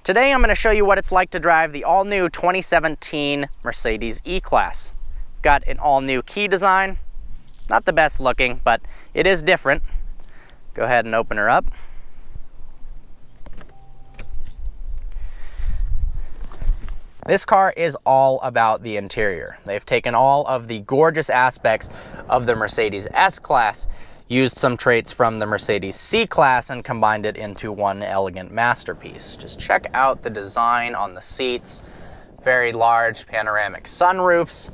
Today I'm going to show you what it's like to drive the all-new 2017 Mercedes E-Class. Got an all-new key design. Not the best looking, but it is different. Go ahead and open her up. This car is all about the interior. They've taken all of the gorgeous aspects of the Mercedes S-Class, used some traits from the Mercedes C-Class, and combined it into one elegant masterpiece. Just check out the design on the seats. Very large panoramic sunroofs,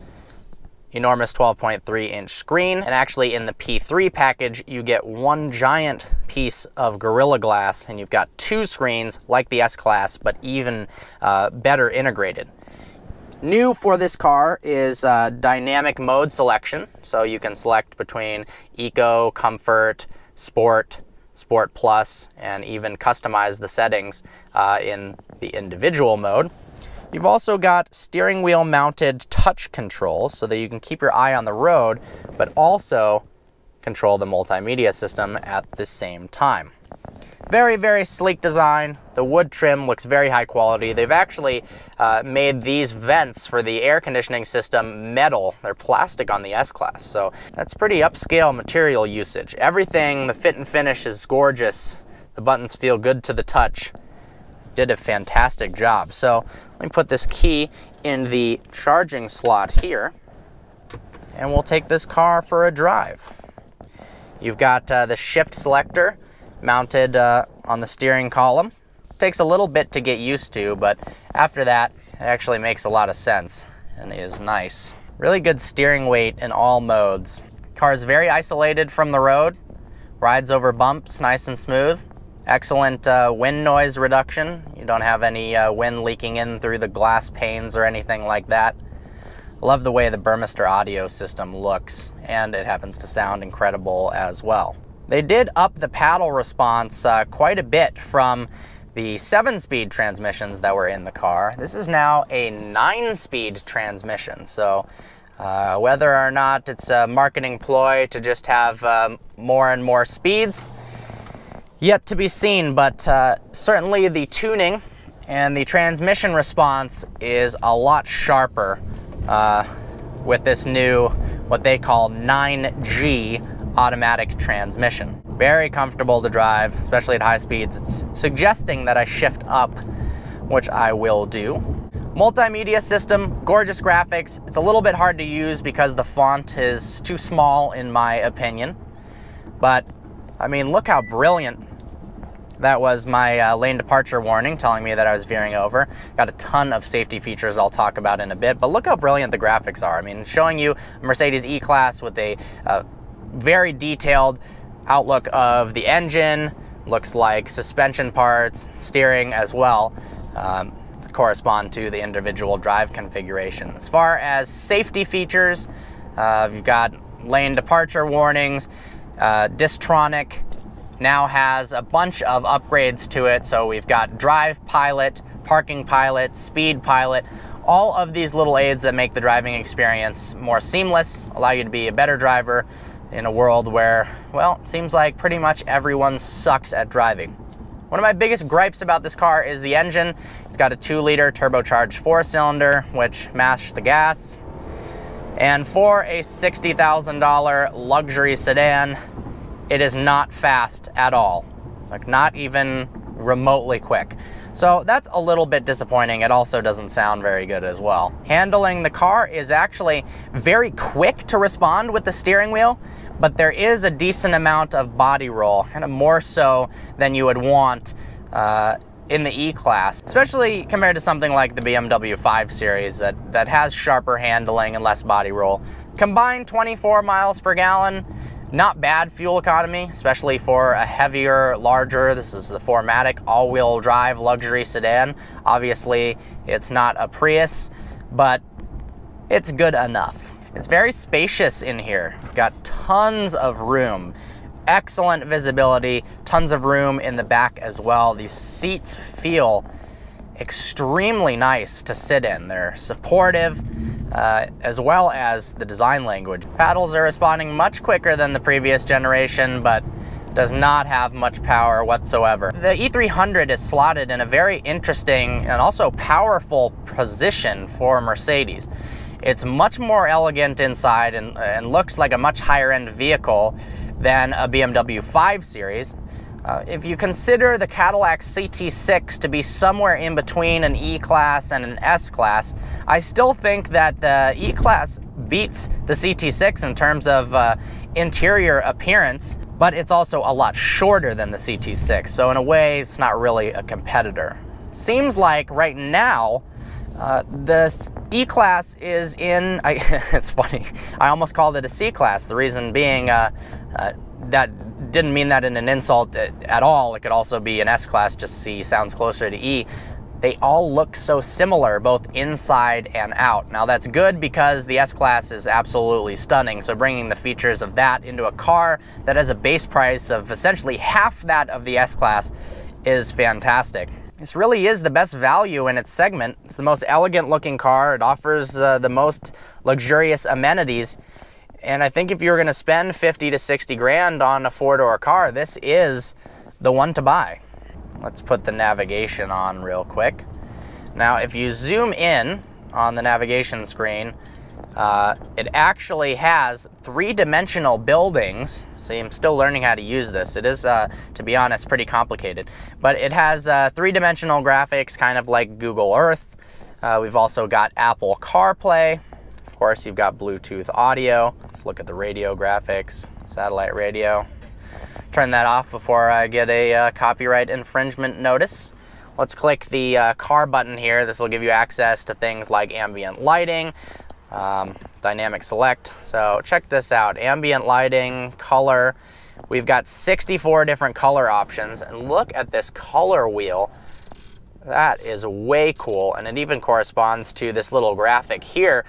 enormous 12.3-inch screen, and actually in the P3 package you get one giant piece of Gorilla Glass, and you've got two screens like the S-Class, but even better integrated. New for this car is dynamic mode selection, so you can select between Eco, Comfort, Sport, Sport Plus, and even customize the settings in the individual mode. You've also got steering wheel mounted touch controls so that you can keep your eye on the road, but also control the multimedia system at the same time. Very, very sleek design. The wood trim looks very high quality. They've actually made these vents for the air conditioning system metal. They're plastic on the S-Class, so that's pretty upscale material usage. Everything, the fit and finish is gorgeous. The buttons feel good to the touch. Did a fantastic job. So let me put this key in the charging slot here, and we'll take this car for a drive. You've got the shift selector mounted on the steering column. Takes a little bit to get used to, but after that, it actually makes a lot of sense and is nice. Really good steering weight in all modes. Car is very isolated from the road, rides over bumps nice and smooth. Excellent wind noise reduction. You don't have any wind leaking in through the glass panes or anything like that. Love the way the Burmester audio system looks, and it happens to sound incredible as well. They did up the paddle response quite a bit from the 7-speed transmissions that were in the car. This is now a 9-speed transmission, so whether or not it's a marketing ploy to just have more and more speeds, yet to be seen, but certainly the tuning and the transmission response is a lot sharper with this new, what they call 9G automatic transmission. Very comfortable to drive, especially at high speeds. It's suggesting that I shift up, which I will do. Multimedia system, gorgeous graphics. It's a little bit hard to use because the font is too small in my opinion. But, I mean, look how brilliant. That was my lane departure warning telling me that I was veering over. Got a ton of safety features I'll talk about in a bit, but look how brilliant the graphics are. I mean, showing you a Mercedes E-Class with a very detailed outlook of the engine, looks like suspension parts, steering as well, correspond to the individual drive configuration. As far as safety features, you've got lane departure warnings, Distronic now has a bunch of upgrades to it, so we've got Drive Pilot, Parking Pilot, Speed Pilot, all of these little aids that make the driving experience more seamless, allow you to be a better driver in a world where, well, it seems like pretty much everyone sucks at driving. One of my biggest gripes about this car is the engine. It's got a 2-liter turbocharged 4-cylinder, which mashed the gas. And for a $60,000 luxury sedan, it is not fast at all. Like, not even remotely quick. So that's a little bit disappointing. It also doesn't sound very good as well. Handling the car is actually very quick to respond with the steering wheel, but there is a decent amount of body roll, kind of more so than you would want in the E-Class, especially compared to something like the BMW 5 Series that has sharper handling and less body roll. Combined 24 miles per gallon, not bad fuel economy, especially for a heavier, larger, this is the 4MATIC all-wheel drive luxury sedan. Obviously, it's not a Prius, but it's good enough. It's very spacious in here. Got tons of room, excellent visibility, tons of room in the back as well. These seats feel extremely nice to sit in. They're supportive, as well as the design language. Paddles are responding much quicker than the previous generation, but does not have much power whatsoever. The E300 is slotted in a very interesting and also powerful position for Mercedes. It's much more elegant inside and looks like a much higher end vehicle than a BMW 5 Series. If you consider the Cadillac CT6 to be somewhere in between an E-Class and an S-Class, I still think that the E-Class beats the CT6 in terms of interior appearance, but it's also a lot shorter than the CT6, so in a way it's not really a competitor. Seems like right now the E-Class is in, it's funny, I almost called it a C-Class, the reason being that didn't mean that in an insult at all. It could also be an S-Class, just C sounds closer to E. They all look so similar, both inside and out. Now that's good because the S-Class is absolutely stunning, so bringing the features of that into a car that has a base price of essentially half that of the S-Class is fantastic. This really is the best value in its segment. It's the most elegant looking car. It offers the most luxurious amenities. And I think if you're going to spend 50 to 60 grand on a four-door car, this is the one to buy. Let's put the navigation on real quick. Now, if you zoom in on the navigation screen, it actually has three-dimensional buildings. See, I'm still learning how to use this. It is, to be honest, pretty complicated. But it has three-dimensional graphics, kind of like Google Earth. We've also got Apple CarPlay. Of course, you've got Bluetooth audio. Let's look at the radio graphics, satellite radio. Turn that off before I get a copyright infringement notice. Let's click the car button here. This will give you access to things like ambient lighting, dynamic select. So check this out, ambient lighting, color. We've got 64 different color options, and look at this color wheel. That is way cool, and it even corresponds to this little graphic here.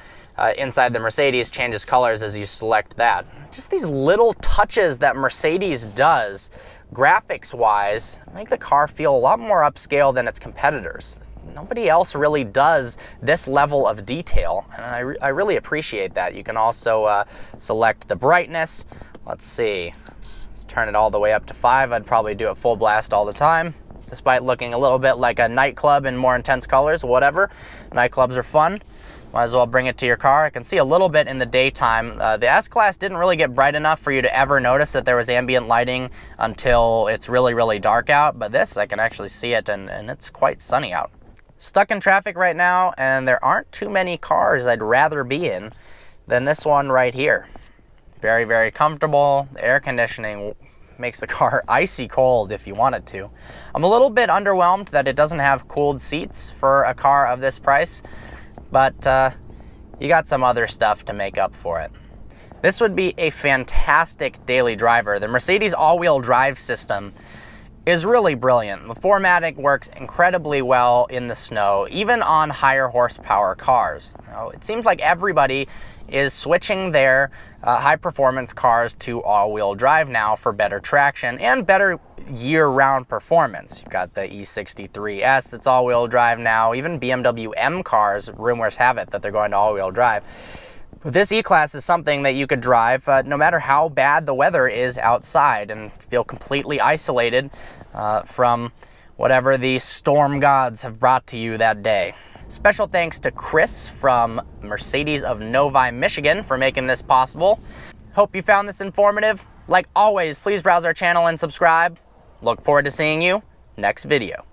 Inside the Mercedes changes colors as you select that. Just these little touches that Mercedes does, graphics-wise, make the car feel a lot more upscale than its competitors. Nobody else really does this level of detail, and I really appreciate that. You can also select the brightness. Let's see. Let's turn it all the way up to 5. I'd probably do it full blast all the time, despite looking a little bit like a nightclub in more intense colors, whatever. Nightclubs are fun. Might as well bring it to your car. I can see a little bit in the daytime. The S-Class didn't really get bright enough for you to ever notice that there was ambient lighting until it's really, really dark out. But this, I can actually see it, and it's quite sunny out. Stuck in traffic right now, and there aren't too many cars I'd rather be in than this one right here. Very, very comfortable. The air conditioning makes the car icy cold if you want it to. I'm a little bit underwhelmed that it doesn't have cooled seats for a car of this price. But you got some other stuff to make up for it. This would be a fantastic daily driver. The Mercedes all-wheel drive system is really brilliant. The 4MATIC works incredibly well in the snow, even on higher horsepower cars. Now, it seems like everybody is switching their high-performance cars to all-wheel drive now for better traction and better year-round performance. You've got the E63S that's all-wheel drive now. Even BMW M cars, rumors have it that they're going to all-wheel drive. But this E-Class is something that you could drive no matter how bad the weather is outside and feel completely isolated from whatever the storm gods have brought to you that day. Special thanks to Chris from Mercedes of Novi, Michigan for making this possible. Hope you found this informative. Like always, please browse our channel and subscribe. Look forward to seeing you next video.